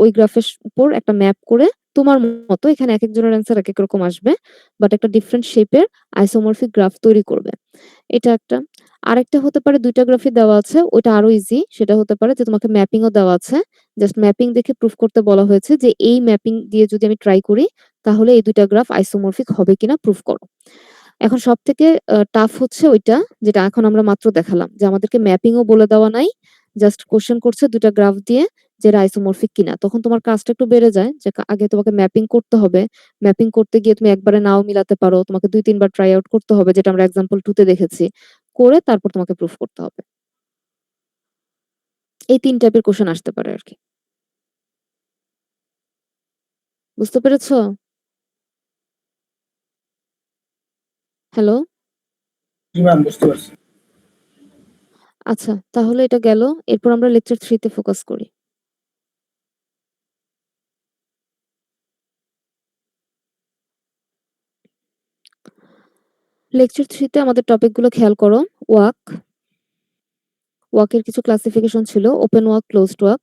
ওই গ্রাফের উপর একটা ম্যাপ করে তোমার মতো এখানে একেকজনের অ্যান্সার একেক রকম আসবে। বাট একটা ডিফারেন্ট শেপের আইসোমরফিক গ্রাফ তৈরি করবে। এটা একটা। আরেকটা হতে পারে ২ টা গ্রাফই দেওয়া আছে, ওইটা আরো ইজি। সেটা হতে পারে যে তোমাকে ম্যাপিংও দেওয়া আছে। জাস্ট ম্যাপিং দেখে প্রুফ করতে বলা হয়েছে যে এই ম্যাপিং দিয়ে যদি আমি ট্রাই করি তাহলে এই ২ টা গ্রাফ আইসোমরফিক হবে কিনা প্রুফ করো। এখন সবথেকে টাফ হচ্ছে ওইটা, যেটা এখন আমরা মাত্র দেখালাম। যে আমাদেরকে ম্যাপিংও বলে দেওয়া নাই। জাস্ট কোয়েশ্চেন করছে ২ টা গ্রাফ দিয়ে যে এরা আইসোমরফিক কিনা। তখন তোমার কাজটা একটু বেড়ে যায় যে আগে তোমাকে ম্যাপিং করতে হবে। ম্যাপিং করতে গিয়ে তুমি একবারে নাও মিলাতে পারো। তোমাকে ২-৩ বার ট্রাই আউট করতে হবে, যেটা আমরা এক্সাম্পল 2 তে দেখেছি। করে তারপর তোমাকে প্রুফ করতে হবে। এই ৩ টাইপের কোয়েশ্চেন আসতে পারে আরকি। বুঝতে পেরেছো? হ্যালো? জি ম্যাম, বুঝতে পারছি। আচ্ছা, তাহলে এটা গেল। এরপর আমরা লেকচার 3 তে ফোকাস করি। লেকচার 3 তে আমাদের টপিক গুলো খেয়াল করো। ওয়াক। ওয়াকের কিছু ক্লাসিফিকেশন ছিল, ওপেন ওয়াক, ক্লোজড ওয়াক।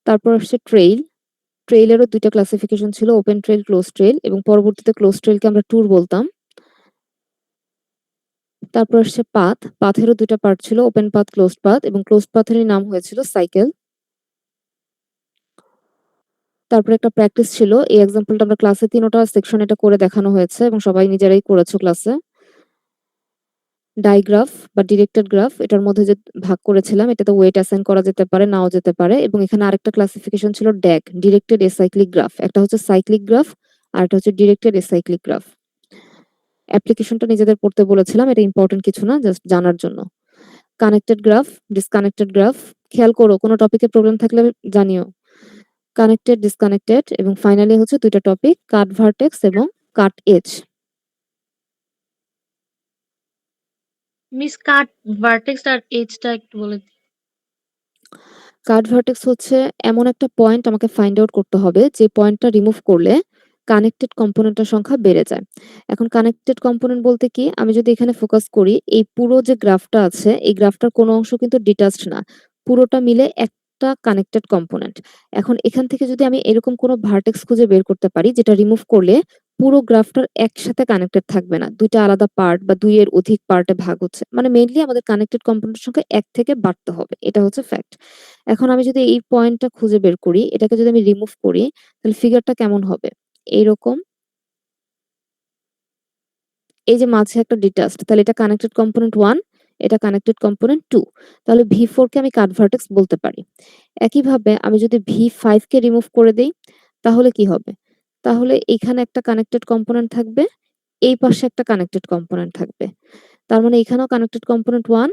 তারপর আসছে ট্রেইল। ট্রেইলেরও ২ টা ক্লাসিফিকেশন ছিল, ওপেন ট্রেইল, ক্লোজ ট্রেইল, এবং পরবর্তীতে ক্লোজ ট্রেইলকে আমরা ট্যুর বলতাম। তারপর আসছে পাথ। পাথেরও ২ টা পার্ট ছিল, ওপেন পাথ, ক্লোজড পাথ, এবং ক্লোজড পাথেরই নাম হয়েছিল সাইকেল। তারপরে একটা প্র্যাকটিস ছিল। এই এক্সাম্পলটা আমরা ক্লাসে ৩ টা সেকশন এটা করে দেখানো হয়েছে এবং সবাই নিজেরাই করেছো ক্লাসে। ডাইগ্রাফ বা ডিরেক্টেড গ্রাফ, এটার মধ্যে যে ভাগ করেছিলাম এটাতে ওয়েট অ্যাসাইন করা যেতে পারে, নাও যেতে পারে। এবং এখানে আরেকটা ক্লাসিফিকেশন ছিল ড্যাগ, ডিরেক্টেড এসাইক্লিক গ্রাফ। একটা হচ্ছে সাইক্লিক গ্রাফ আর একটা হচ্ছে ডিরেক্টেড এসাইক্লিক গ্রাফ। অ্যাপ্লিকেশনটা নিজেদের পড়তে বলেছিলাম, এটা ইম্পর্টেন্ট কিছু না, জাস্ট জানার জন্য। Connected graph, disconnected graph. খেয়াল করো, কোনো টপিকে প্রবলেম থাকলে জানিও। কানেক্টেড, ডিসকানেক্টেড, এবং ফাইনালি হচ্ছে ২ টা টপিক, কাট ভার্টেক্স এবং কাট এজ। মিস কাট ভার্টেক্স আর এজটা একটু বলে দিন। কাট ভার্টেক্স হচ্ছে এমন একটা পয়েন্ট আমাকে ফাইন্ড আউট করতে হবে যে পয়েন্টটা রিমুভ করলে কানেক্টেড কম্পোনেন্টের সংখ্যা বেড়ে যায়। এখন কানেক্টেড কম্পোনেন্ট বলতে কি, আমি যদি এখানে ফোকাস করি এই পুরো যে গ্রাফটা আছে এই গ্রাফটার কোনো অংশ কিন্তু ডিটাচড না, পুরোটা মিলে একটা কানেক্টেড কম্পোনেন্ট। এখন এখান থেকে যদি আমি এরকম কোনো ভার্টেক্স খুঁজে বের করতে পারি যেটা রিমুভ করলে পুরো গ্রাফটার একসাথে কানেক্টেড থাকবে না, ২ টা আলাদা পার্ট বা ২ এর অধিক পার্টে ভাগ হচ্ছে, মানে মেইনলি আমাদের কানেক্টেড কম্পোনেন্টের সংখ্যা ১ থেকে বাড়তে হবে, এটা হচ্ছে ফ্যাক্ট। এখন আমি যদি এই পয়েন্টটা খুঁজে বের করি, এটাকে যদি আমি রিমুভ করি তাহলে ফিগারটা কেমন হবে? এইরকম। এই যে মাঝে একটা ডিটাচড, তাহলে এটা কানেক্টেড কম্পোনেন্ট 1, এটা কানেক্টেড কম্পোনেন্ট 2। তাহলে V4 কে আমি কাট ভার্টেক্স বলতে পারি। একইভাবে আমি যদি V5 কে রিমুভ করে দেই তাহলে কি হবে? তাহলে এখানে একটা কানেক্টেড কম্পোনেন্ট থাকবে, এই পাশে একটা কানেক্টেড কম্পোনেন্ট থাকবে। তার মানে এখানেও কানেক্টেড কম্পোনেন্ট 1,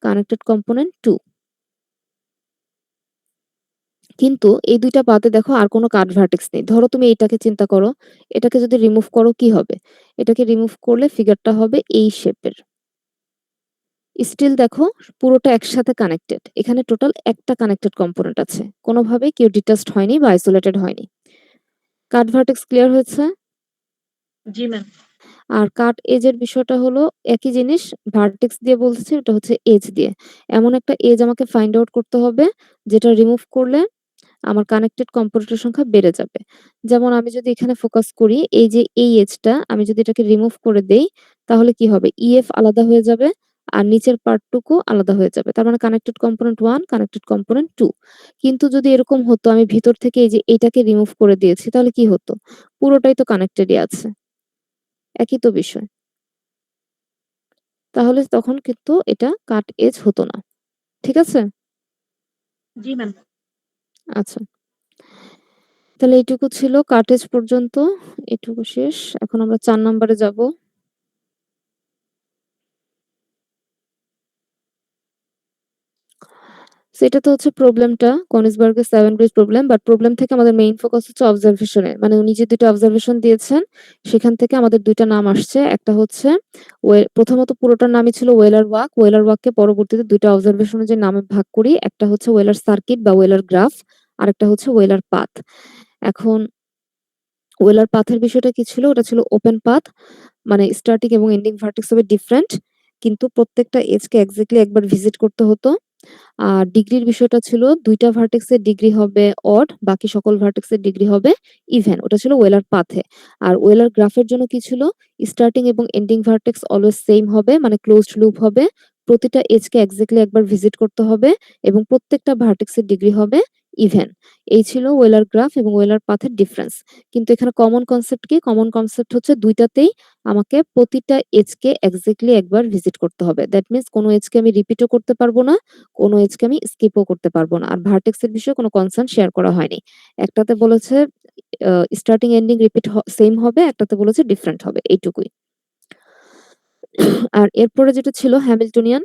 কানেক্টেড কম্পোনেন্ট 2। কিন্তু এই ২ টা বাদে দেখো আর কোনো কাট ভার্টেক্স নেই। ধরো তুমি এটাকে চিন্তা করো, এটাকে যদি রিমুভ করো কি হবে? এটাকে রিমুভ করলে ফিগারটা হবে এই শেপের। স্টিল দেখো পুরোটা একসাথে কানেক্টেড। এখানে টোটাল একটা কানেক্টেড কম্পোনেন্ট আছে। কোনোভাবেই কেউ ডিটাচড হয়নি বা আইসোলেটেড হয়নি। কাট ভার্টেক্স ক্লিয়ার হয়েছে? জি ম্যাম। আর কাট এজ এর বিষয়টা হলো একই জিনিস, ভার্টেক্স দিয়ে বলতেছি, এটা হচ্ছে এজ দিয়ে। এমন একটা এজ আমাকে ফাইন্ড আউট করতে হবে যেটা রিমুভ করলে আমার কানেক্টেড কম্পোনেন্টের সংখ্যা বেড়ে যাবে। যেমন আমি যদি এখানে ফোকাস করি, এই যে এই এজটা আমি যদি এটাকে রিমুভ করে দেই তাহলে কি হবে? ইএফ আলাদা হয়ে যাবে আর নিচের পার্টটুকু আলাদা হয়ে যাবে। তার মানে কানেক্টেড কম্পোনেন্ট 1, কানেক্টেড কম্পোনেন্ট 2। কিন্তু যদি এরকম হতো আমি ভিতর থেকে এই যে এটাকে রিমুভ করে দিয়েছি তাহলে কি হতো? পুরোটাই তো কানেক্টেডই আছে। একই তো বিষয়। তাহলে তখন কিন্তু এটা কাট এজ হতো না। ঠিক আছে? জি ম্যাম। আচ্ছা। তাহলে এইটুকু ছিল কাটেজ পর্যন্ত। এটুকু শেষ। এখন আমরা ৪ নাম্বারে যাব। সো এটা তো হচ্ছে প্রবলেমটা, কনিসবার্গের 7 ব্রিজ প্রবলেম। বাট প্রবলেম থেকে আমাদের মেইন ফোকাস হচ্ছে অবজারভেশনে। মানে উনি যে ২ টা অবজারভেশন দিয়েছেন সেখান থেকে আমাদের ২ টা নাম আসছে। একটা হচ্ছে প্রথমত পুরোটার নামই ছিল ওয়েলার ওয়াক। ওয়েলার ওয়াককে পরবর্তীতে ২ টা অবজারভেশনে যে নামে ভাগ করি, একটা হচ্ছে ওয়েলার সার্কিট বা ওয়েলার গ্রাফ, আরেকটা হচ্ছে ওয়েলার পাথ। এখন ওয়েলার পাথের বিষয়টা কি ছিল? ওটা ছিল ওপেন পাথ, মানে স্টার্টিং এবং এন্ডিং ভার্টেক্স হবে ডিফারেন্ট, কিন্তু প্রত্যেকটা এজকে এক্সাক্টলি একবার ভিজিট করতে হতো। আর ডিগ্রির বিষয়টা ছিল ২ টা ভার্টেক্সের ডিগ্রি হবে অড, বাকি সকল ভার্টেক্সের ডিগ্রি হবে ইভেন। ওটা ছিল ওয়েলার পাথে। আর ওয়েলার গ্রাফের জন্য কি ছিল? স্টার্টিং এবং এন্ডিং ভার্টেক্স অলওয়েজ সেম হবে, মানে ক্লোজড লুপ হবে। প্রতিটা এজকে এক্সাক্টলি একবার ভিজিট করতে হবে এবং প্রত্যেকটা ভার্টেক্সের ডিগ্রি হবে ইভেন। এই ছিল ওয়েলার গ্রাফ এবং ওয়েলার পাথের ডিফারেন্স। কিন্তু এখানে কমন কনসেপ্ট কি? কমন কনসেপ্ট হচ্ছে ২ টাতেই আমাকে প্রতিটা এজকে এক্সাক্টলি একবার ভিজিট করতে হবে। দ্যাট মিনস কোনো এজকে আমি রিপিটও করতে পারবো না, কোনো এজকে আমি স্কিপও করতে পারবো না। আর ভার্টেক্স এর বিষয়ে কোনো কনসার্ন শেয়ার করা হয়নি। একটাতে বলেছে স্টার্টিং এন্ডিং রিপিট সেম হবে, একটাতে বলেছে ডিফারেন্ট হবে, এইটুকুই। আর এরপরে যেটা ছিল হ্যামিল্টনিয়ান।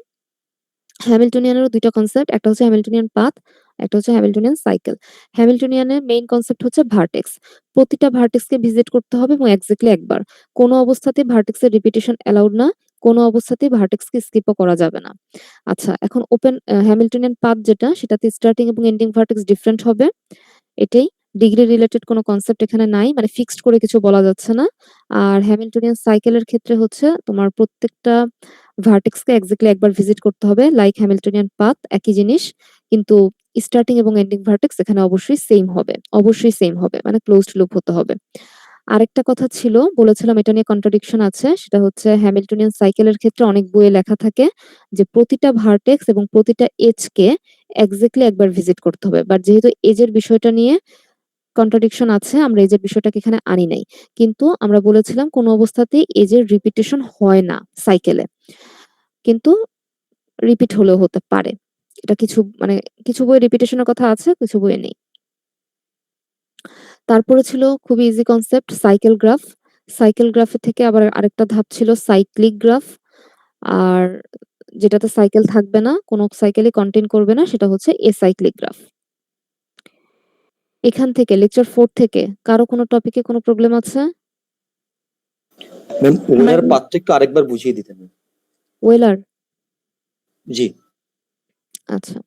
হ্যামিল্টনিয়ানেরও ২ টা কনসেপ্ট। একটা হচ্ছে হ্যামিল্টনিয়ান পাথ, একটা হচ্ছে হ্যামিল্টনিয়ান সাইকেল। হ্যামিল্টনিয়ানের মেইন কনসেপ্ট হচ্ছে ভার্টেক্স। প্রতিটা ভার্টেক্সকে ভিজিট করতে হবে এবং এক্সাক্টলি একবার। কোনো অবস্থাতেই ভার্টেক্সের রিপিটিশন অ্যালাউড না। কোনো অবস্থাতেই ভার্টেক্সকে স্কিপও করা যাবে না। আচ্ছা, এখন হ্যামিল্টনিয়ান পাথ যেটা, সেটাতে স্টার্টিং এবং এন্ডিং ভার্টেক্স ডিফারেন্ট হবে। এটাই। ডিগ্রি রিলেটেড কোনো কনসেপ্ট এখানে নাই। মানে ফিক্সড করে কিছু বলা যাচ্ছে না। আর হ্যামিল্টনিয়ান সাইকেলের ক্ষেত্রে হচ্ছে তোমার প্রত্যেকটা ভার্টেক্সকে এক্সাক্টলি একবার ভিজিট করতে হবে। লাইক হ্যামিল্টনিয়ান পাথ, একই জিনিস। কিন্তু স্টার্টিং এবং এন্ডিং ভার্টেক্স এখানে অবশ্যই সেম হবে। অবশ্যই সেম হবে। মানে ক্লোজড লুপ হতে হবে। আরেকটা কথা ছিল, বলেছিলাম এটা নিয়ে কন্ট্রাডিকশন আছে। সেটা হচ্ছে হ্যামিল্টনিয়ান সাইকেলের ক্ষেত্রে অনেক বইয়ে লেখা থাকে যে প্রতিটা ভার্টেক্স এবং প্রতিটা এজকে এক্সাক্টলি একবার ভিজিট করতে হবে। বাট যেহেতু এজের বিষয়টা নিয়ে কন্ট্রাডিকশন আছে, আমরা এজের বিষয়টাকে এখানে আনি নাই। কিন্তু আমরা বলেছিলাম কোন অবস্থাতেই এজের রিপিটেশন হয় না সাইকেলে। কিন্তু রিপিট হলেও হতে পারে। এটা কিছু বইয়ে রিপিটেশনের কথা আছে, কিছু বইয়ে নেই। তারপরে ছিল খুবই easy concept cycle graph. Cycle গ্রাফের থেকে আবার আরেকটা ধাপ ছিল সাইক্লিক গ্রাফ। আর যেটাতে সাইকেল থাকবে না, কোনো সাইকেলই কন্টেইন করবে না, সেটা হচ্ছে এসাইক্লিক গ্রাফ। এখান থেকে লেকচার 4 থেকে কারো কোনো টপিকে কোনো প্রবলেম আছে? ম্যাম ওয়েলার পাথটা একটু আরেকবার বুঝিয়ে দিতেন। ওয়েলার? জি। আচ্ছা।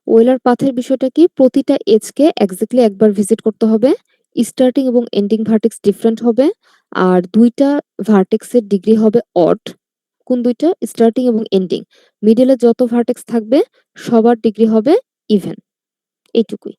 ওয়েলার পাথের বিষয়টা কি? প্রতিটা এজকে এক্সাক্টলি একবার ভিজিট করতে হবে। স্টার্টিং এবং এন্ডিং ভার্টেক্স ডিফারেন্ট হবে। আর ২ টা ভার্টেক্সের ডিগ্রি হবে অড। কোন ২ টা? স্টার্টিং এবং এন্ডিং। মিডলে যত ভার্টেক্স থাকবে সবার ডিগ্রি হবে ইভেন। এইটুকুই।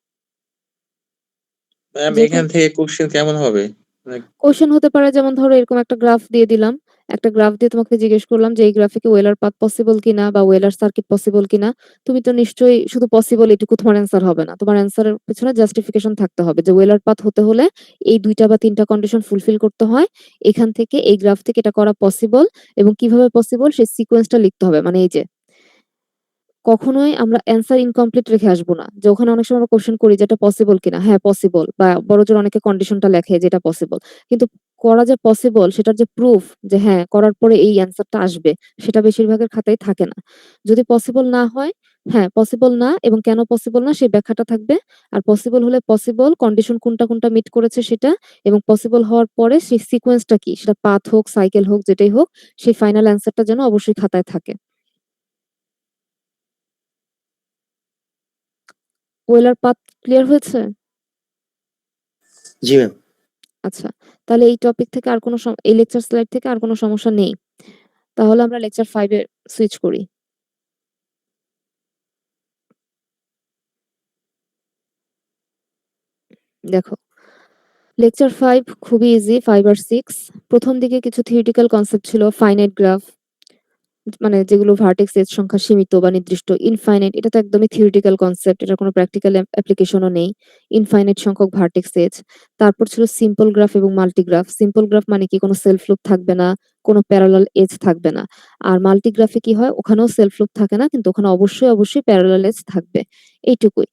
ম্যাম যেটা এখান থেকে কোশ্চেন কেমন হবে? মানে কোয়েশ্চেন হতে পারে, যেমন ধরো এরকম একটা গ্রাফ দিয়ে দিলাম। একটা গ্রাফ দিয়ে তোমাকে জিজ্ঞেস করলাম যে এই গ্রাফে কি ওয়েলার পাথ পসিবল কিনা বা ওয়েলার সার্কিট পসিবল কিনা। তুমি তো নিশ্চয়ই শুধু পসিবল এটুকু তোমার অ্যান্সার হবে না। তোমার অ্যান্সারের পেছনে জাস্টিফিকেশন থাকতে হবে যে ওয়েলার পাথ হতে হলে এই ২ টা বা ৩ টা কন্ডিশন ফুলফিল করতে হয়। এখান থেকে এই গ্রাফ থেকে এটা করা পসিবল এবং কিভাবে পসিবল সেই সিকোয়েন্সটা লিখতে হবে। মানে এই যে কখনোই আমরা অ্যান্সার ইনকমপ্লিট রেখে আসবো না। যে ওখানে অনেক সময় আমরা কোয়েশ্চেন করি যে এটা পসিবল কিনা? হ্যাঁ পসিবল, বা বড়জোর অনেকে কন্ডিশনটা লেখে যে এটা পসিবল। কিন্তু করা যে পসিবল সেটার যে প্রুফ যে হ্যাঁ করার পরে এই অ্যান্সারটা আসবে, সেটা বেশিরভাগের খাতায় থাকে না। যদি পসিবল না হয়, হ্যাঁ পসিবল না এবং কেন পসিবল না সেই ব্যাখ্যাটা থাকবে। আর পসিবল হলে পসিবল কন্ডিশন কোনটা মিট করেছে সেটা, এবং পসিবল হওয়ার পরে সেই সিকোয়েন্সটা কি, সেটা পাথ হোক, সাইকেল হোক, যেটাই হোক, সেই ফাইনাল অ্যান্সারটা যেন অবশ্যই খাতায় থাকে। ওয়েলার পাথ ক্লিয়ার হয়েছে? জি ম্যাম। আচ্ছা। তাহলে এই টপিক থেকে আর কোনো এই লেকচার স্লাইড থেকে আর কোনো সমস্যা নেই। তাহলে আমরা লেকচার 5 এ সুইচ করি। দেখো। লেকচার 5 খুবই ইজি, 5 আর 6। প্রথম দিকে কিছু থিওরিটিক্যাল কনসেপ্ট ছিল, ফাইনাইট গ্রাফ, মানে যেগুলো ভার্টেক্স এজ সংখ্যা সীমিত বা নির্দিষ্ট। ইনফাইনাইট, এটা তো একদমই থিওরিটিক্যাল কনসেপ্ট, এটার কোনো প্র্যাকটিক্যাল অ্যাপ্লিকেশনও নেই। ইনফাইনাইট সংখ্যক ভার্টেক্স এজ। তারপর ছিল সিম্পল গ্রাফ এবং মাল্টিগ্রাফ। সিম্পল গ্রাফ মানে কি? কোনো সেলফ লুপ থাকবে না, কোনো প্যারালাল এজ থাকবে না। আর মাল্টিগ্রাফে কি হয়? ওখানেও সেলফ লুপ থাকে না, কিন্তু ওখানে অবশ্যই প্যারালাল এজ থাকবে। এইটুকুই।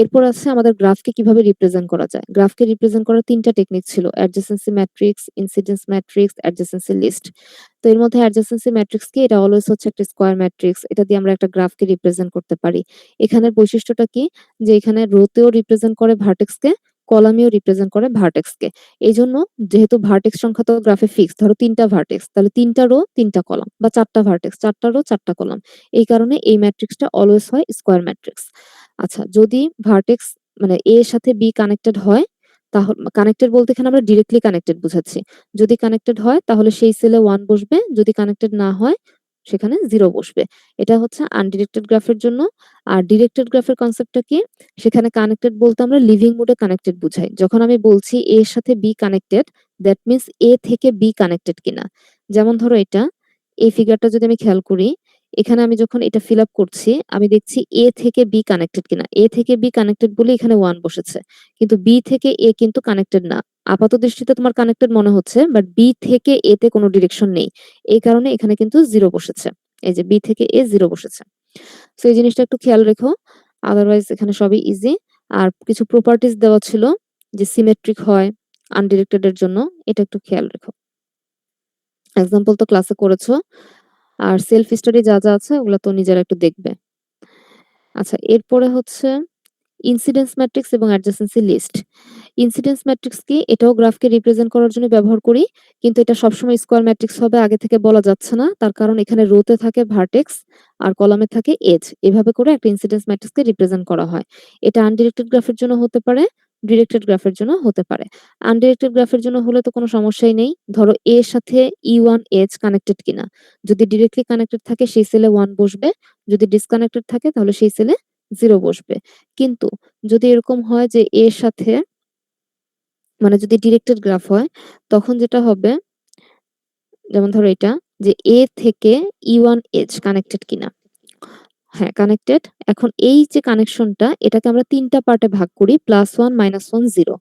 এরপর আছে আমাদের গ্রাফকে কিভাবে রিপ্রেজেন্ট করা যায়। গ্রাফকে রিপ্রেজেন্ট করার ৩ টা টেকনিক ছিল, অ্যাডজেসেন্সি ম্যাট্রিক্স, ইনসিডেন্স ম্যাট্রিক্স, অ্যাডজেসেন্সি লিস্ট। তো এর মধ্যে অ্যাডজেসেন্সি ম্যাট্রিক্স কি? এটা অলওয়েজ হচ্ছে একটা স্কয়ার ম্যাট্রিক্স। এটা দিয়ে আমরা একটা গ্রাফকে রিপ্রেজেন্ট করতে পারি। এখানের বৈশিষ্ট্যটা কি? যে এখানে রোতেও রিপ্রেজেন্ট করে ভার্টেক্সকে, কলামেও রিপ্রেজেন্ট করে ভার্টেক্সকে। এইজন্য যেহেতু ভার্টেক্স সংখ্যা তো গ্রাফে ফিক্স, ধরো ৩ টা ভার্টেক্স, তাহলে ৩ টা রো ৩ টা কলাম, বা ৪ টা ভার্টেক্স ৪ টা রো ৪ টা কলাম। এই কারণে এই ম্যাট্রিক্সটা অলওয়েজ হয় স্কয়ার ম্যাট্রিক্স। আচ্ছা, যদি ভার্টেক্স মানে এ এর সাথে বি কানেক্টেড হয়, কানেক্টেড বলতে এখানে আমরা ডিরেক্টলি কানেক্টেড বুঝাচ্ছি। যদি কানেক্টেড হয় তাহলে সেই সেলে 1 বসবে, যদি কানেক্টেড না হয় সেখানে 0 বসবে। এটা হচ্ছে আনডিরেক্টেড গ্রাফের জন্য। আর ডিরেক্টেড গ্রাফের কনসেপ্টটা কি? সেখানে কানেক্টেড বলতে আমরা লিভিং মোডে কানেক্টেড বুঝাই। যখন আমি বলছি A এর সাথে B connected, that means A থেকে B কানেক্টেড কিনা। যেমন ধরো এটা, এই ফিগারটা যদি আমি খেয়াল করি, এখানে আমি যখন এটা ফিল আপ করছি, আমি দেখছি A থেকে B কানেক্টেড কিনা। A থেকে B কানেক্টেড বলে এখানে 1 বসেছে। কিন্তু B থেকে A কিন্তু কানেক্টেড না। আপাত দৃষ্টিতে তোমার কানেক্টেড মনে হচ্ছে, বাট B থেকে A তে কোনো ডিরেকশন নেই। এই কারণে এখানে কিন্তু 0 বসেছে। এই যে B থেকে A 0 বসেছে। সো এই জিনিসটা একটু খেয়াল রেখো। আদারওয়াইজ এখানে সবই ইজি। আর কিছু প্রপার্টিজ দেওয়া ছিল যে সিমেট্রিক হয় আনডিরেক্টেড এর জন্য, এটা একটু খেয়াল রেখো। এক্সাম্পল তো ক্লাসে করেছো। আর সেলফ স্টাডি যা আছে ওগুলো তো নিজেরা একটু দেখবে। আচ্ছা, এরপরে হচ্ছে ইনসিডেন্স ম্যাট্রিক্স এবং অ্যাডজেসেন্সি লিস্ট। ইনসিডেন্স ম্যাট্রিক্স কি? এটাও গ্রাফকে রিপ্রেজেন্ট করার জন্য ব্যবহার করি, কিন্তু এটা সবসময় স্কয়ার ম্যাট্রিক্স হবে আগে থেকে বলা যাচ্ছে না। তার কারণ এখানে রোতে থাকে ভার্টেক্স আর কলামে থাকে এজ। এভাবে করে একটা ইনসিডেন্স ম্যাট্রিক্সকে রিপ্রেজেন্ট করা হয়। এটা আনডিরেক্টেড গ্রাফের জন্য হতে পারে, ডিরেক্টেড গ্রাফের জন্য হতে পারে। আনডিরেক্টেড গ্রাফের জন্য হলে তো কোনো সমস্যাই নেই। ধরো A এর সাথে E1 এজ কানেক্টেড কিনা। যদি ডিরেক্টলি কানেক্টেড থাকে সেই সেলে 1 বসবে, যদি ডিসকানেক্টেড থাকে তাহলে সেই সেলে 0 বসবে। কিন্তু যদি এরকম হয় যে A এর সাথে, মানে যদি ডিরেক্টেড গ্রাফ হয়, তখন যেটা হবে, যেমন ধরো এটা, যে A থেকে E1 এজ কানেক্টেড কিনা। হ্যাঁ, কানেক্টেড। এখন এই যে কানেকশনটা, এটাকে আমরা 3টা পার্টে ভাগ করি, +1, -1, 0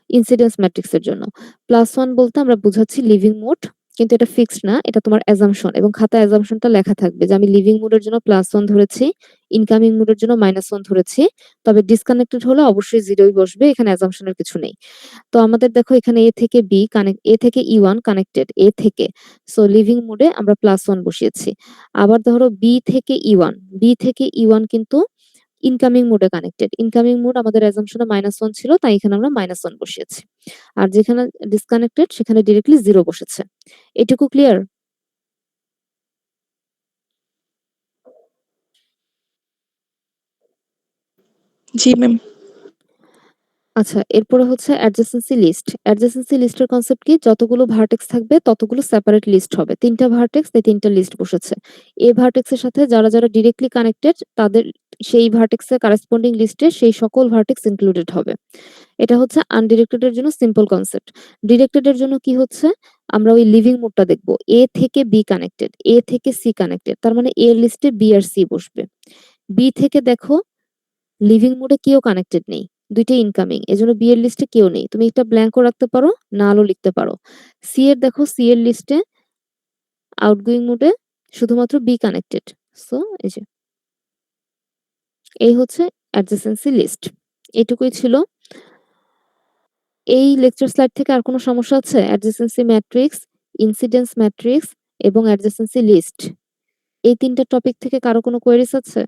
ইনসিডেন্স ম্যাট্রিক্স এর জন্য। +1 বলতে আমরা বুঝাচ্ছি লিভিং মোড, কিন্তু এটা ফিক্সড না, এটা তোমার অ্যাজাম্পশন, এবং খাতায় অ্যাজাম্পশনটা লেখা থাকবে যে আমি লিভিং মোডের জন্য +1 ধরেছি, ইনকামিং মোডের জন্য -1 ধরেছি। তবে ডিসকানেক্টেড হলে অবশ্যই 0ই বসবে, এখানে অ্যাজাম্পশনের কিছু নেই। তো আমাদের দেখো এখানে A থেকে B কানেক্ট, A থেকে E1 কানেক্টেড, A থেকে। সো লিভিং মোডে আমরা +1 বসিয়েছি। আবার ধরো B থেকে E1, B থেকে E1 কিন্তু ইনকামিং মোডে কানেক্টেড। ইনকামিং মোড আমাদের অ্যাজাম্পশনে -1 ছিল, তাই এখানে আমরা -1 বসিয়েছি। আর যেখানে ডিসকানেক্টেড সেখানে ডিরেক্টলি 0 বসেছে। এটুকু ক্লিয়ার? জি ম্যাম। আচ্ছা, এরপরে হচ্ছে অ্যাডজেসেন্সি লিস্ট। অ্যাডজেসেন্সি লিস্টের কনসেপ্ট কি? যতগুলো ভার্টেক্স থাকবে ততগুলো সেপারেট লিস্ট হবে। 3টা ভার্টেক্স, তাই 3টা লিস্ট বসেছে। এই ভার্টেক্সের সাথে যারা ডিরেক্টলি কানেক্টেড তাদের সেই ভার্টেক্সের কারেসপন্ডিং লিস্টে সেই সকল ভার্টেক্স ইনক্লুডেড হবে। এটা হচ্ছে আনডিরেক্টেড এর জন্য সিম্পল কনসেপ্ট। ডিরেক্টেড এর জন্য কি হচ্ছে? আমরা ওই লিভিং মোডটা দেখব। A থেকে B কানেক্টেড, A থেকে C কানেক্টেড। তার মানে A এর লিস্টে B আর C বসবে। B থেকে দেখো লিভিং মোডে কেউ কানেক্টেড নেই, 2টাই ইনকামিং, এজন্য বি এর লিস্টে কেউ নেই। তুমি একটা ব্ল্যাঙ্কও রাখতে পারো, নালও লিখতে পারো। সি এর দেখো, সি এর লিস্টে আউটগোয়িং মোডে শুধুমাত্র বি কানেক্টেড। সো এই হচ্ছে অ্যাডজেসেন্সি লিস্ট। এটুকুই ছিল। এই লেকচার স্লাইড থেকে আর কোনো সমস্যা আছে? অ্যাডজেসেন্সি ম্যাট্রিক্স, ইনসিডেন্স ম্যাট্রিক্স এবং অ্যাডজেসেন্সি লিস্ট, এই 3টা টপিক থেকে কারো কোনো কোয়েরিজ আছে?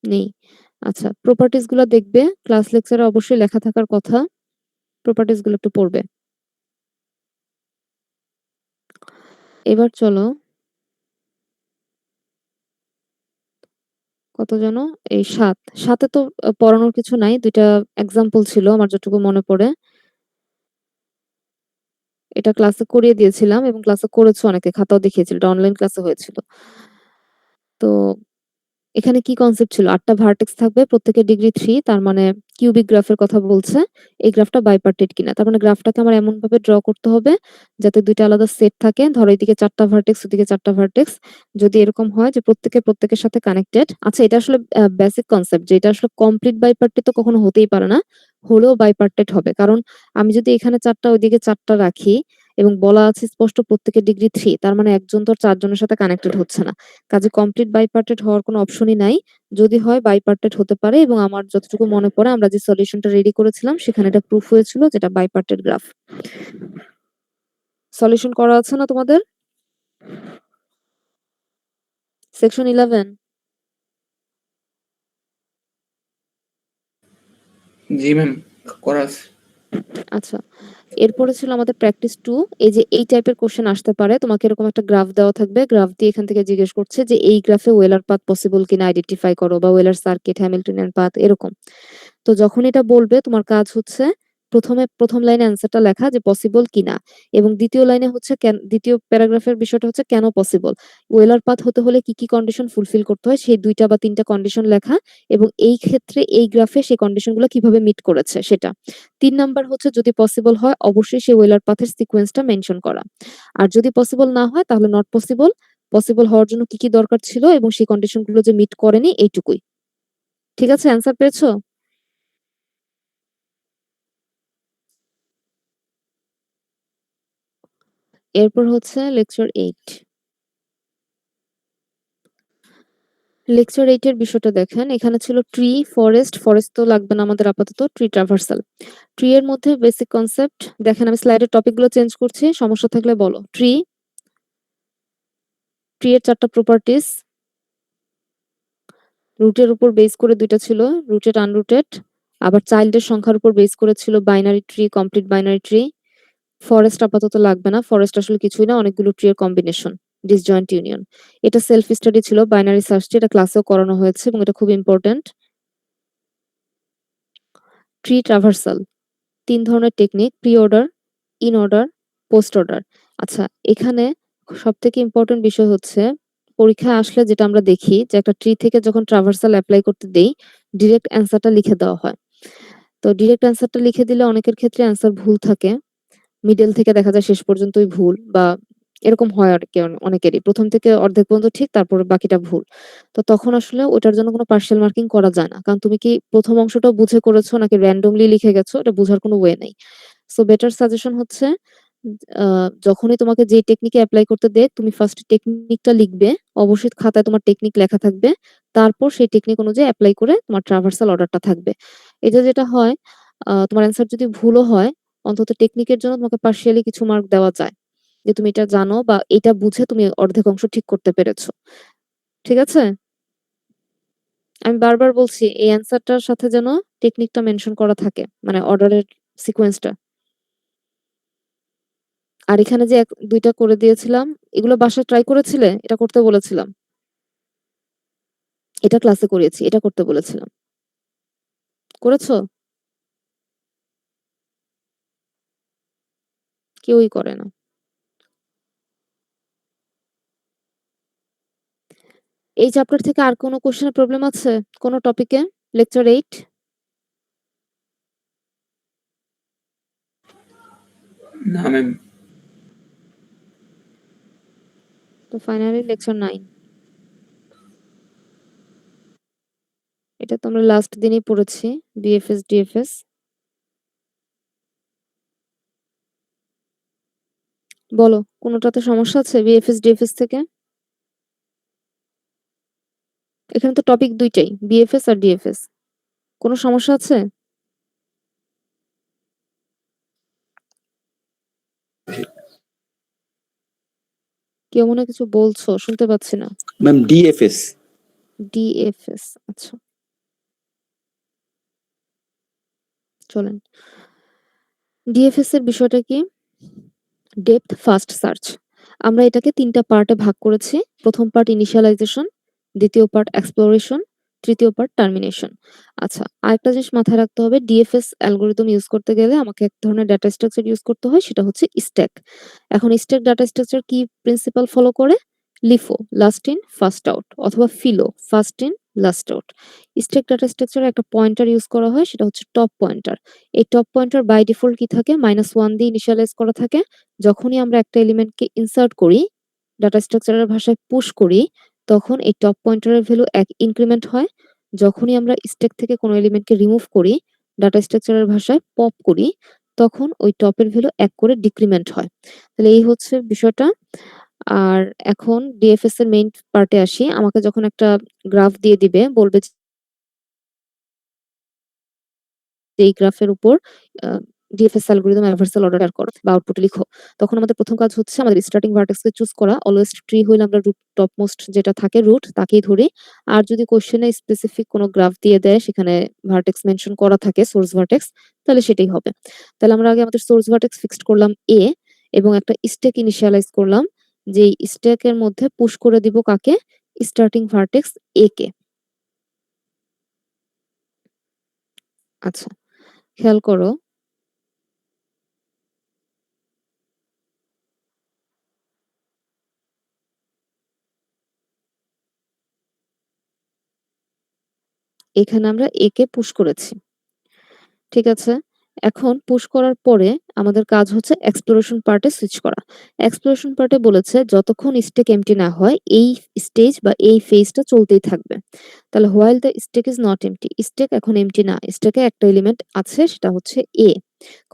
নেই। আচ্ছা, প্রপার্টিজ গুলো দেখবে, ক্লাস লেকচারে অবশ্যই লেখা থাকার কথা। প্রপার্টিজ গুলো একটু পড়বে। এবার চলো, কত যেন, এই 7, 7-এ তো পড়ানোর কিছু নাই, 2টা এক্সাম্পল ছিল আমার যতটুকু মনে পড়ে। এটা ক্লাসে করিয়ে দিয়েছিলাম এবং ক্লাসে করেছো অনেকে, খাতাও দেখিয়েছিল, এটা অনলাইন ক্লাসে হয়েছিল। তো এখানে কি কনসেপ্ট ছিল? 8টা ভার্টেক্স থাকবে, প্রত্যেকের ডিগ্রি 3, তার মানে কিউবিক গ্রাফের কথা বলছে। এই গ্রাফটা বাইপার্টেড কিনা, তার মানে গ্রাফটাকে আমার এমন ভাবে ড্র করতে হবে যাতে 2টা আলাদা সেট থাকে। ধরো এদিকে 4টা ভার্টেক্স, ওদিকে 4টা ভার্টেক্স। যদি এরকম হয় যে প্রত্যেকের সাথে কানেক্টেড। আচ্ছা, এটা আসলে বেসিক কনসেপ্ট, যে এটা আসলে কমপ্লিট বাইপার্টেড তো কখনো হতেই পারে না, হলেও বাইপার্টেড হবে। কারণ আমি যদি এখানে 4টা ওইদিকে 4টা রাখি এবং বলা আছে স্পষ্ট প্রত্যেকের ডিগ্রি 3, তার মানে একজন তো 4 জনের সাথে কানেক্টেড হচ্ছে না। কাজে কমপ্লিট বাইপার্টেড হওয়ার কোনো অপশনই নাই। যদি হয় বাইপার্টেড হতে পারে, এবং আমার যতটুকু মনে পড়ে আমরা যে সলিউশনটা রেডি করেছিলাম সেখানে এটা প্রুফ হয়েছিল যেটা বাইপার্টেড গ্রাফ। সলিউশন করা আছে না তোমাদের? সেকশন 11। জি ম্যাম, করা আছে। আচ্ছা, এরপরে ছিল আমাদের প্র্যাকটিস 2। এই যে এই টাইপের কোশ্চেন আসতে পারে, তোমাকে এরকম একটা গ্রাফ দেওয়া থাকবে, গ্রাফ দিয়ে এখান থেকে জিজ্ঞেস করছে যে এই গ্রাফে ওয়েলার পাথ পসিবল কিনা আইডেন্টিফাই করো, বা ওয়েলার সার্কিট, হ্যামিল্টনিয়ান পাথ, এরকম। তো যখন এটা বলবে তোমার কাজ হচ্ছে প্রথম লাইনে অ্যান্সারটা লেখা যে পসিবল কিনা, এবং দ্বিতীয় লাইনে হচ্ছে দ্বিতীয় প্যারাগ্রাফের বিষয়টা হচ্ছে কেন পসিবল, ওয়েলার পাথ হতে হলে কি কি কন্ডিশন ফুলফিল করতে হয় সেই 2টা বা 3টা কন্ডিশন লেখা, এবং এই ক্ষেত্রে এই গ্রাফে সেই কন্ডিশনগুলো কিভাবে মিট করেছে সেটা। 3 নাম্বার হচ্ছে যদি পসিবল হয় অবশ্যই সেই ওয়েলার পাথের সিকোয়েন্সটা মেনশন করা, আর যদি পসিবল না হয় তাহলে নট পসিবল, পসিবল হওয়ার জন্য কি কি দরকার ছিল এবং সেই কন্ডিশনগুলো যে মিট করেনি এইটুকুই। ঠিক আছে, অ্যান্সার পেয়েছো? এরপর হচ্ছে লেকচার 8। লেকচার 8 এর বিষয়টা দেখেন, এখানে ছিল ট্রি, ফরেস্ট তো লাগবে না আমাদের আপাতত, ট্রি ট্রাভার্সাল। ট্রি এর মধ্যে বেসিক কনসেপ্ট দেখেন, আমি স্লাইডের টপিকগুলো চেঞ্জ করছি, সমস্যা থাকলে বলো। ট্রি এর 4টা প্রপার্টিজ, রুটের উপর বেস করে 2টা ছিল, রুটেড আনরুটেড, আবার চাইল্ডের সংখ্যার উপর বেস করে ছিল binary tree, complete binary tree. Forest আপাতত লাগবে না, ফরেস্ট আসলে কিছুই না, অনেকগুলো ট্রি এর কম্বিনেশন, ডিসজয়েন্ট ইউনিয়ন। এটা সেলফ স্টাডি ছিল, বাইনারি সার্চ ট্রি, এটা ক্লাসেও করানো হয়েছে এবং এটা খুব ইম্পর্টেন্ট। ট্রি ট্রাভার্সাল 3 ধরনের technique, pre order, in order, post order. আচ্ছা, এখানে সবথেকে ইম্পর্টেন্ট বিষয় হচ্ছে পরীক্ষায় আসলে যেটা আমরা দেখি যে একটা ট্রি থেকে যখন ট্রাভার্সাল অ্যাপ্লাই করতে দেই ডিরেক্ট অ্যান্সারটা লিখে দেওয়া হয়। তো ডিরেক্ট অ্যান্সারটা লিখে দিলে অনেকের ক্ষেত্রে অ্যান্সার ভুল থাকে, মিডল থেকে দেখা যায় শেষ পর্যন্তই ভুল, বা এরকম হয় আর কি অনেকেরই, প্রথম থেকে অর্ধেক পর্যন্ত ঠিক তারপর বাকিটা ভুল। তো তখন আসলে ওটার জন্য কোনো পার্সিয়াল মার্কিং করা যায় না, কারণ তুমি কি প্রথম অংশটাও বুঝে করেছো নাকি র্যান্ডমলি লিখে গেছো, এটা বোঝার কোনো ওয়ে নেই। সো বেটার সাজেশন হচ্ছে যখনই তোমাকে যে টেকনিকে অ্যাপ্লাই করতে দেয় তুমি ফার্স্ট টেকনিকটা লিখবে, অবশ্যই খাতায় তোমার টেকনিক লেখা থাকবে, তারপর সেই টেকনিক অনুযায়ী অ্যাপ্লাই করে তোমার ট্রাভার্সাল অর্ডারটা থাকবে। এটা যেটা হয় তোমার অ্যান্সার যদি ভুলও হয় অন্তত টেকনিকের জন্য তোমাকে পার্সিয়ালি কিছু মার্ক দেওয়া যায়, যে তুমি এটা জানো বা এটা বুঝে তুমি অর্ধেক অংশ ঠিক করতে পেরেছো। ঠিক আছে, আমি বারবার বলছি এই অ্যান্সারটার সাথে যেন টেকনিকটা মেনশন করা থাকে, মানে অর্ডারের সিকোয়েন্সটা। আর এখানে যে 2টা করে দিয়েছিলাম, এগুলো বাসায় ট্রাই করেছিলে? এটা করতে বলেছিলাম, এটা ক্লাসে করিয়েছি, এটা করতে বলেছিলাম, করেছো? কেউই করে না। এই চ্যাপ্টার থেকে আর কোনো কোশ্চেনের প্রবলেম আছে কোনো টপিকে? লেকচার 8 না ম্যাম। তো ফাইনালি লেকচার 9, এটা তো আমরা লাস্ট দিনই পড়েছি, বিএফএস ডিএফএস। বলো কোনোটাতে সমস্যা আছে বিএফএস ডিএফএস থেকে? এখানে তো টপিক 2টাই, বিএফএস আর ডিএফএস। কোনো সমস্যা আছে? কেউ মনে হয় কিছু বলছো, শুনতে পাচ্ছি না। Ma'am DFS. ডিএফএস, আচ্ছা চলেন। ডিএফএস এর বিষয়টা কি? Depth first search. আমরা এটাকে 3টা পার্টে ভাগ করেছি। প্রথম পার্ট ইনিশিয়ালাইজেশন, দ্বিতীয় পার্ট এক্সপ্লোরেশন, তৃতীয় পার্ট টার্মিনেশন। আচ্ছা, আরেকটা জিনিস মাথায় রাখতে হবে, ডিএফএস অ্যালগরিদম ইউজ করতে গেলে আমাকে এক ধরনের ডাটা স্ট্রাকচার ইউজ করতে হয়, সেটা হচ্ছে স্ট্যাক। এখন স্ট্যাক ডাটা স্ট্রাকচার কি প্রিন্সিপাল ফলো করে? LIFO, last in first out, অথবা FILO, first in last out. Stack data স্ট্রাকচারে একটা পয়েন্টার ইউজ করা হয়, সেটা হচ্ছে টপ পয়েন্টার। এই টপ পয়েন্টার বাই ডিফল্ট কি থাকে? -1 দিয়ে ইনিশিয়ালাইজ করা থাকে। যখনই আমরা একটা এলিমেন্টকে ইনসার্ট করি, ডাটা স্ট্রাকচারের ভাষায় পুশ করি, তখন এই টপ পয়েন্টারের ভ্যালু 1 ইনক্রিমেন্ট হয়। যখনই আমরা স্ট্যাক থেকে কোনো এলিমেন্টকে রিমুভ করি, ডাটা স্ট্রাকচারের ভাষায় পপ করি, তখন ওই টপের ভ্যালু 1 করে ডিক্রিমেন্ট হয়। তাহলে এই হচ্ছে বিষয়টা। আর এখন ডিএফএস এর মেইন পার্টে আসি। আমাকে যখন একটা গ্রাফ দিয়ে দিবে, বলবে যে এই গ্রাফের উপর ডিএফএস অ্যালগরিদম রিভার্সাল অর্ডার করো বা আউটপুট লিখো। তখন আমাদের প্রথম কাজ হচ্ছে আমাদের স্টার্টিং ভার্টেক্সকে চুজ করা। অলওয়েজ ট্রি হইলে আমরা রুট টপমোস্ট যেটা থাকে রুট তাকেই ধরি। আর যদি কোশ্চেনে স্পেসিফিক কোনো গ্রাফ দিয়ে দেয় সেখানে ভার্টেক্স মেনশন করা থাকে সোর্স ভার্টেক্স, তাহলে সেটাই হবে। তাহলে আমরা আগে আমাদের সোর্স ভার্টেক্স ফিক্সড করলাম এ, এবং একটা স্ট্যাক ইনিশিয়ালাইজ করলাম, যে স্ট্যাকের মধ্যে পুশ করে দিব কাকে? স্টার্টিং ভার্টেক্স এ কে। আচ্ছা, খেয়াল করো এখানে আমরা A কে পুশ করেছি। ঠিক আছে? এখন পুশ করার পরে আমাদের কাজ হচ্ছে এক্সপ্লোরেশন পার্টে সুইচ করা। এক্সপ্লোরেশন পার্টে বলেছে যতক্ষণ স্ট্যাক এম্পটি না হয় এই স্টেজ বা এই ফেজটা চলতেই থাকবে। তাহলে while the stack is not empty, stack এখন এম্পটি না। স্ট্যাকে একটা এলিমেন্ট আছে সেটা হচ্ছে A।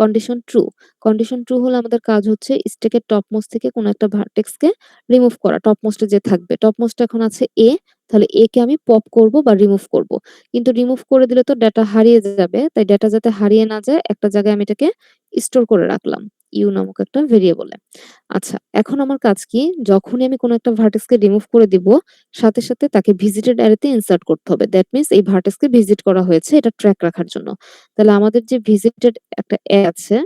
Condition true. Condition true হলে আমাদের কাজ হচ্ছে স্ট্যাকের টপ মোস্ট থেকে কোনো একটা ভার্টেক্সকে রিমুভ করা। টপ মোস্টে যে থাকবে। টপ মোস্টে এখন আছে A, তাহলে A কে আমি পপ করব বা রিমুভ করব। কিন্তু রিমুভ করে দিলে তো ডাটা হারিয়ে যাবে। তাই ডাটা যাতে হারিয়ে না যায় একটা জায়গায় আমি এটাকে স্টোর করে রাখলাম। ইউ নামক একটা ভেরিয়েবলে। আচ্ছা, এখন আমার কাজ কি? যখনই আমি কোনো একটা ভার্টেক্সকে রিমুভ করে দিব, সাথে, সাথে তাকে ভিজিটেড অ্যারেতে ইনসার্ট করতে হবে। দ্যাট মিনস এই ভার্টেক্সকে ভিজিট করা হয়েছে এটা ট্র্যাক রাখার জন্য। তাহলে আমাদের যে ভিজিটেড একটা অ্যারে আছে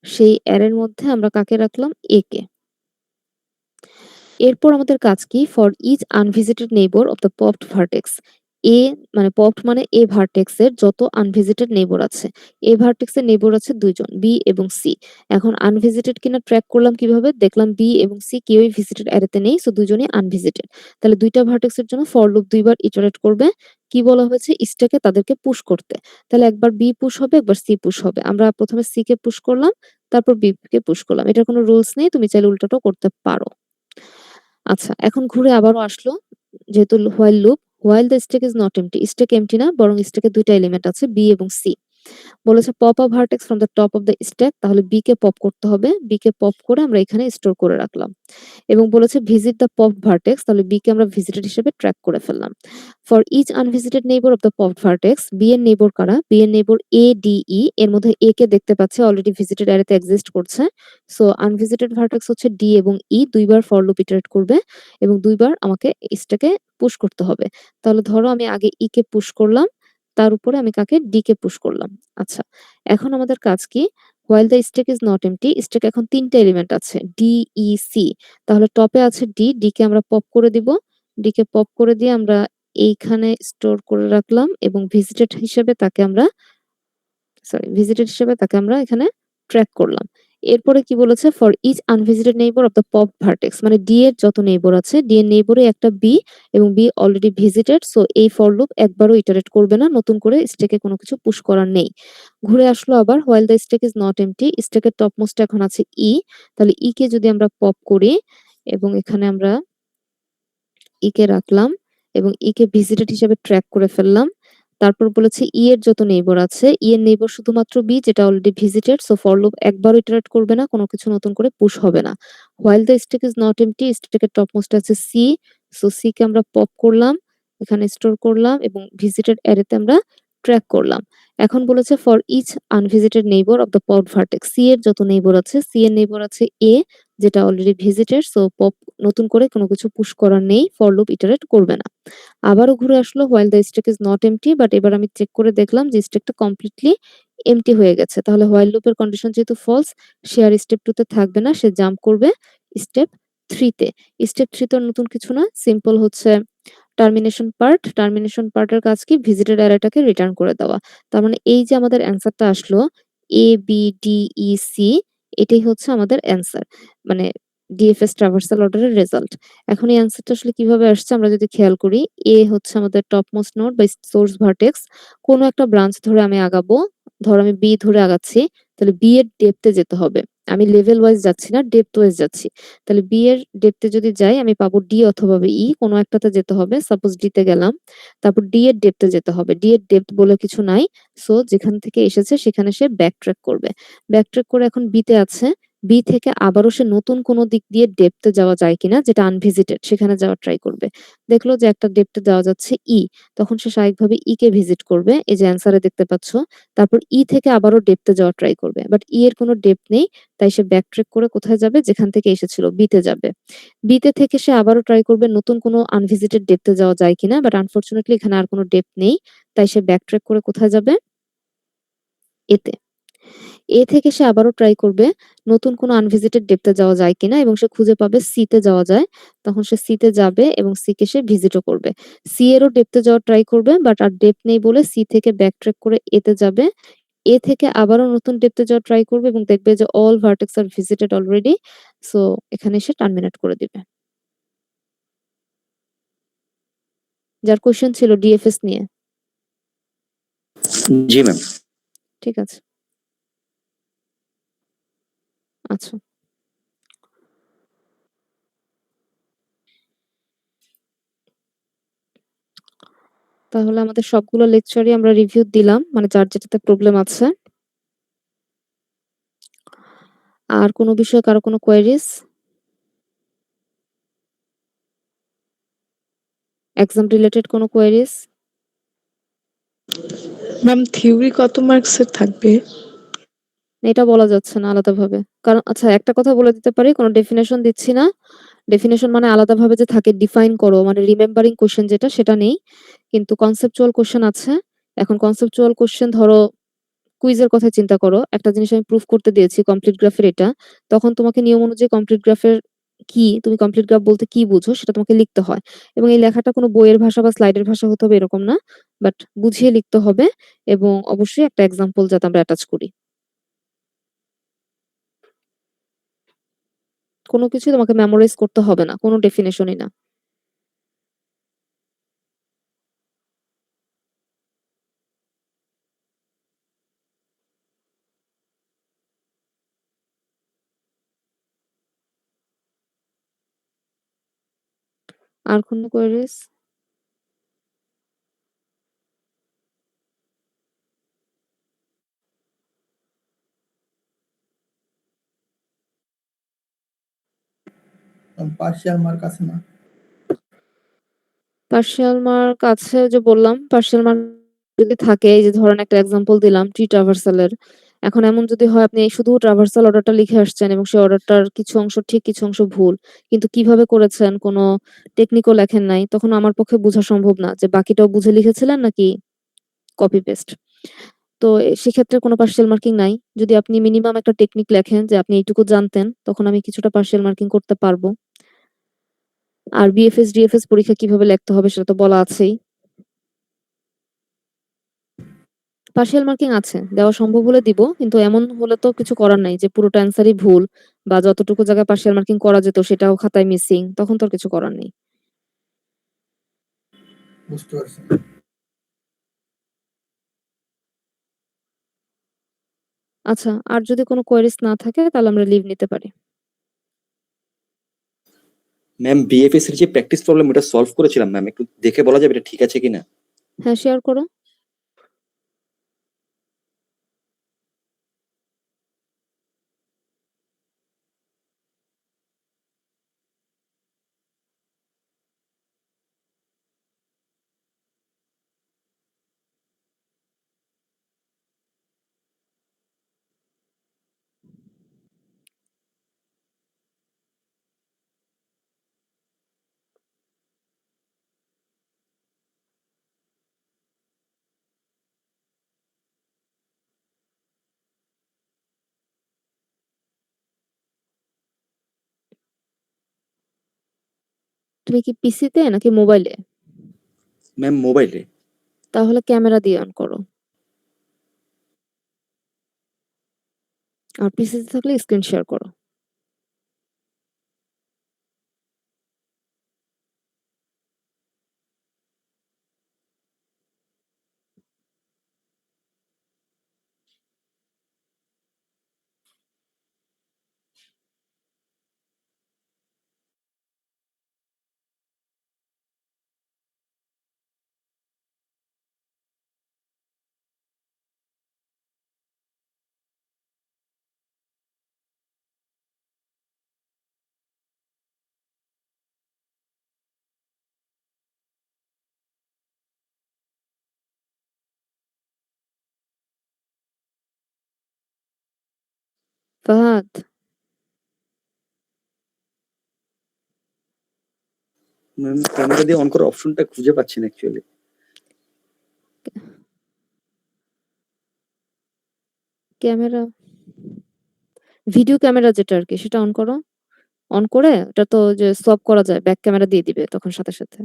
সেই অ্যারের মধ্যে আমরা কাকে রাখলাম? A কে। এরপর আমাদের কাজ কি? For each unvisited neighbour of the popped vertex. A মানে পপড মানে A ভার্টেক্স এর যত আনভিজিটেড নেইবার আছে। A ভার্টেক্স এর নেইবার আছে ২ জন, B এবং C। এখন আনভিজিটেড কিনা ট্র্যাক করলাম কিভাবে? দেখলাম B এবং C কেউই ভিজিটেড অ্যারেতে নেই, সো দুজনই আনভিজিটেড। তাহলে ২ টা ভার্টেক্স এর জন্য ফর লুপ ২ বার ইটারেট করবে। কি বলা হয়েছে? স্ট্যাকে তাদেরকে পুশ করতে। তাহলে একবার B পুশ হবে, একবার C পুশ হবে। আমরা প্রথমে C কে পুশ করলাম, তারপর B কে পুশ করলাম। এটার কোনো রুলস নেই, তুমি চাইলে উল্টাটাও করতে পারো। আচ্ছা, এখন ঘুরে আবারও আসলো। যেহেতু while loop, while the stack is not empty, stack empty না, বরং স্ট্যাকে ২ টা এলিমেন্ট আছে B এবং C। বলেছে pop a vertex from the top of the stack, তাহলে B কে পপ করতে হবে। B কে পপ করে আমরা এখানে স্টোর করে রাখলাম। এবং বলেছে ভিজিট দ্য পপ ভার্টেক্স, তাহলে B কে আমরা ভিজিটেড হিসেবে ট্র্যাক করে ফেললাম। For each unvisited neighbour of the pop vertex, B এর নেইবার কারা? B এর নেইবার A, D, E, এর মধ্যে A কে দেখতে পাচ্ছি অলরেডি ভিজিটেড অ্যারেতে এক্সিস্ট করছে। সো আনভিজিটেড ভার্টেক্স হচ্ছে D এবং E, ২ বার ফর লুপ ইটারেট করবে এবং ২ বার আমাকে স্ট্যাকে পুশ করতে হবে। তাহলে ধরো আমি আগে E কে পুশ করলাম, তার উপরে আমি কাকে? D কে পুশ করলাম। আচ্ছা, এখন আমাদের কাজ কি? while the stack is not empty, স্ট্যাকে এখন ৩ টা এলিমেন্ট আছে D, E, C। তাহলে টপে আছে D, D কে আমরা পপ করে দিব। D কে পপ করে দিয়ে আমরা এইখানে স্টোর করে রাখলাম এবং ভিজিটেড হিসেবে তাকে আমরা এখানে ট্র্যাক করলাম। এরপরে কি বলেছে? For each unvisited neighbour of the pop vertex, মানে D এর যত নেইবার আছে, D এর নেইবারে একটা B এবং B অলরেডি ভিজিটেড, সো এই ফর লুপ একবারও ইটারেট করবে না, নতুন করে স্ট্যাকে কোনো কিছু পুশ করার নেই। ঘুরে আসলো আবার while the stack is not empty, স্ট্যাকের টপ মোস্টে এখন আছে E, তাহলে E কে যদি আমরা পপ করি এবং এখানে আমরা E কে রাখলাম এবং E কে ভিজিটেড হিসেবে ট্র্যাক করে ফেললাম। তারপর বলেছে E এর যত নেইবার আছে, E এর নেইবার শুধুমাত্র B যেটা already visited, so for loop একবারও ইটারেট করবে না, কোনো কিছু নতুন করে পুশ হবে না। while the stack is not empty, স্ট্যাকের টপ মোস্টে আছে C, সো C কে আমরা পপ করলাম, এখানে স্টোর করলাম এবং ভিজিটেড অ্যারেতে আমরা ট্র্যাক করলাম। এখন বলেছে for each unvisited neighbour of the pop vertex, C এর যত নেইবার আছে, C এর নেইবার আছে A যেটা অলরেডি ভিজিটেড, সো পপ নতুন করে কোনো কিছু পুশ করার নেই, ফর লুপ ইটারেট করবে না। আবারও ঘুরে আসলো while the stack is not empty, but এবার আমি চেক করে দেখলাম যে স্ট্যাকটা কমপ্লিটলি এম্পটি হয়ে গেছে। তাহলে while লুপের কন্ডিশন যেহেতু ফলস, সে আর স্টেপ 2 তে থাকবে না, সে জাম্প করবে স্টেপ 3 তে। স্টেপ 3 তো আর নতুন কিছু না, সিম্পল হচ্ছে টার্মিনেশন পার্ট। টার্মিনেশন পার্টের কাজ কি? ভিজিটেড অ্যারেটাকে রিটার্ন করে দেওয়া। তার মানে এই যে আমাদের অ্যান্সারটা আসলো A, B, D, E, C, এটাই হচ্ছে আমাদের অ্যান্সার। মানে ডিএফএস ট্রাভার্সাল অর্ডারের রেজাল্ট। এখন এই অ্যান্সারটা আসলে কিভাবে আসছে আমরা যদি খেয়াল করি, A হচ্ছে আমাদের টপ মোস্ট নোড বা সোর্স ভার্টেক্স। কোনো একটা ব্রাঞ্চ ধরে আমি আগাবো। ধরো আমি B ধরে আগাচ্ছি, তাহলে B এর ডেপথে যেতে হবে। আমি লেভেল ওয়াইজ যাচ্ছি না, ডেপথ ওয়াইজ যাচ্ছি। তাহলে B এর ডেপথে যদি যাই আমি পাবো D অথবা E, কোনো একটাতে যেতে হবে। সাপোজ D তে গেলাম। তারপর D এর ডেপথে যেতে হবে। D এর ডেপথ বলে কিছু নাই। সো যেখান থেকে এসেছে সেখানে সে ব্যাক ট্র্যাক করবে। ব্যাক ট্র্যাক করে এখন B তে আছে। B থেকে আবারও সে নতুন কোনো দিক দিয়ে ডেপথে যাওয়া যায় কিনা, যেটা আনভিজিটেড, সেখানে যাওয়ার ট্রাই করবে। দেখলো যে একটা ডেপথে যাওয়া যাচ্ছে E, তখন সে স্বাভাবিকভাবে E কে ভিজিট করবে। এই যে অ্যান্সারে দেখতে পাচ্ছ। তারপর E থেকে আবারও ডেপথে যাওয়ার ট্রাই করবে। বাট E এর কোনো ডেপথ নেই, তাই সে ব্যাক ট্র্যাক করে কোথায় যাবে? যেখান থেকে এসেছিল, B তে যাবে। B তে থেকে সে আবারও ট্রাই করবে নতুন কোনো আনভিজিটেড ডেপথে যাওয়া যায় কিনা, বাট আনফরচুনেটলি এখানে আর কোনো ডেপথ নেই, তাই সে ব্যাক ট্র্যাক করে কোথায় যাবে? A তে। A থেকে সে আবারও ট্রাই করবে নতুন কোনো আনভিজিটেড ডেপথে যাওয়া যায় কিনা এবং সে খুঁজে পাবে C তে যাওয়া যায়। তখন সে C তে যাবে এবং C কে সে ভিজিটও করবে। C এরও ডেপথে যাওয়ার ট্রাই করবে, বাট আর ডেপথ নেই বলে C থেকে ব্যাক ট্র্যাক করে A তে যাবে। এ থেকে আবারও নতুন ডেপ্থে যাওয়ার ট্রাই করবে এবং দেখবে যে অল ভার্টেক্স আর ভিজিটেড অলরেডি। সো এখানে এসে টার্মিনেট করে দিবে। যার কোয়েশ্চেন ছিল ডিএফএস নিয়ে। জি ম্যাম। ঠিক আছে। আচ্ছা। তাহলে আমাদের সবগুলো লেকচারই আমরা রিভিউ দিলাম, মানে যার যেটাতে প্রবলেম আছে। আর কোনো বিষয়ে কারো কোনো কোয়েরিজ? এক্সাম রিলেটেড কোনো কোয়েরিজ? ম্যাম থিওরি কত মার্কসের থাকবে? এটা বলা যাচ্ছে না আলাদাভাবে। কারণ আচ্ছা একটা কথা বলে দিতে পারি, কোনো ডেফিনিশন দিচ্ছি না। ডেফিনিশন মানে আলাদাভাবে যে থাকে ডিফাইন করো, মানে রিমেম্বারিং কোয়েশ্চেন যেটা সেটা নেই। কিন্তু কনসেপচুয়াল কোয়েশ্চেন আছে। এখন কনসেপচুয়াল কোয়েশ্চেন ধরো কুইজের কথা চিন্তা করো। একটা জিনিস আমি প্রুফ করতে দিয়েছি কমপ্লিট গ্রাফের এটা। তখন তোমাকে নিয়ম অনুযায়ী কমপ্লিট গ্রাফের কি, তুমি কমপ্লিট গ্রাফ বলতে কি বুঝো সেটা তোমাকে লিখতে হয়। এবং এই লেখাটা কোনো বইয়ের ভাষা বা স্লাইডের ভাষা হতে হবে এরকম না। বাট বুঝিয়ে লিখতে হবে এবং অবশ্যই একটা এক্সাম্পল যাতে আমরা অ্যাটাচ করি। কোনো কিছুই তোমাকে মেমোরাইজ করতে হবে না, কোনো ডেফিনিশনই না। আর কোনো কোয়েরিজ? পার্শিয়াল মার্ক আছে না? পার্শিয়াল মার্ক আছে, ওই যে বললাম পার্শিয়াল মার্ক যদি থাকে, এই যে ধরেন একটা এক্সাম্পল দিলাম ট্রি ট্রাভার্সালের। এখন এমন যদি হয় আপনি শুধু ট্রাভার্সাল অর্ডারটা লিখে আসছেন এবং সেই অর্ডারটার কিছু অংশ ঠিক কিছু অংশ ভুল, কিন্তু কিভাবে করেছেন কোনো টেকনিকও লেখেন নাই, তখন আমার পক্ষে বোঝা সম্ভব না যে বাকিটাও বুঝে লিখেছিলেন নাকি কপি পেস্ট। তো সেক্ষেত্রে কোনো পার্শিয়াল মার্কিং নাই। যদি আপনি মিনিমাম একটা টেকনিক লেখেন যে আপনি এইটুকু জানতেন, তখন আমি কিছুটা পার্শিয়াল মার্কিং করতে পারবো। আর বিএফএস, ডিএফএস পরীক্ষা কিভাবে লিখতে হবে সেটা তো বলা আছেই। পার্শিয়াল মার্কিং আছে, দেওয়া সম্ভব হলে দিব, কিন্তু এমন হলে তো কিছু করার নাই যে পুরোটা অ্যান্সারই ভুল বা যতটুকু জায়গায় পার্শিয়াল মার্কিং করা যেত সেটাও খাতায় মিসিং, তখন তো আর কিছু করার নেই। বুঝতে পারছি। আচ্ছা, আর যদি কোনো কোয়েরিজ না থাকে তাহলে আমরা লিভ নিতে পারি। ম্যাম বিএফএস এর যে প্র্যাকটিস প্রবলেম ওটা সলভ করেছিলাম ম্যাম, একটু দেখে বলা যাবে এটা ঠিক আছে কিনা? হ্যাঁ, শেয়ার করো। তুমি কি পিসিতে নাকি মোবাইলে? ম্যাম মোবাইলে। তাহলে ক্যামেরা দিয়ে অন করো। আর পিসিতে থাকলে স্ক্রিন শেয়ার করো। ফাহাদ, ম্যাম ক্যামেরা দিয়ে অন করার অপশনটা খুঁজে পাচ্ছি না অ্যাকচুয়ালি। ক্যামেরা, ভিডিও ক্যামেরা যেটা আরকি সেটা অন করো। অন করে ওটা তো যে সোয়াপ করা যায়, ব্যাক ক্যামেরা দিয়ে দিবে তখন সাথে, সাথে।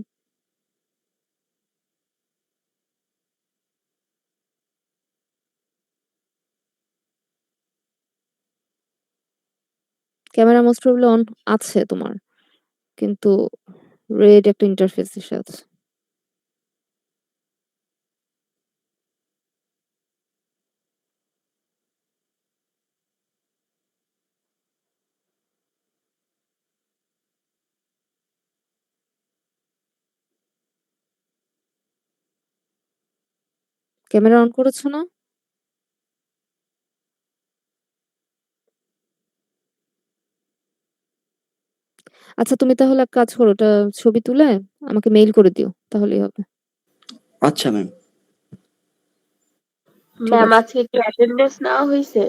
ক্যামেরা মোস্ট প্রবাবলি অন আছে তোমার। কিন্তু রেড একটা ইন্টারফেস এসে আছে। ক্যামেরা অন করেছো না? আচ্ছা তুমি তাহলে এক কাজ করো, ওটা ছবি তুলে আমাকে মেইল করে দিও। তাহলেই হবে। আচ্ছা ম্যাম। ঠিক ম্যাম আছে। আজকে কি অ্যাটেন্ডেন্স নেওয়া হয়েছে?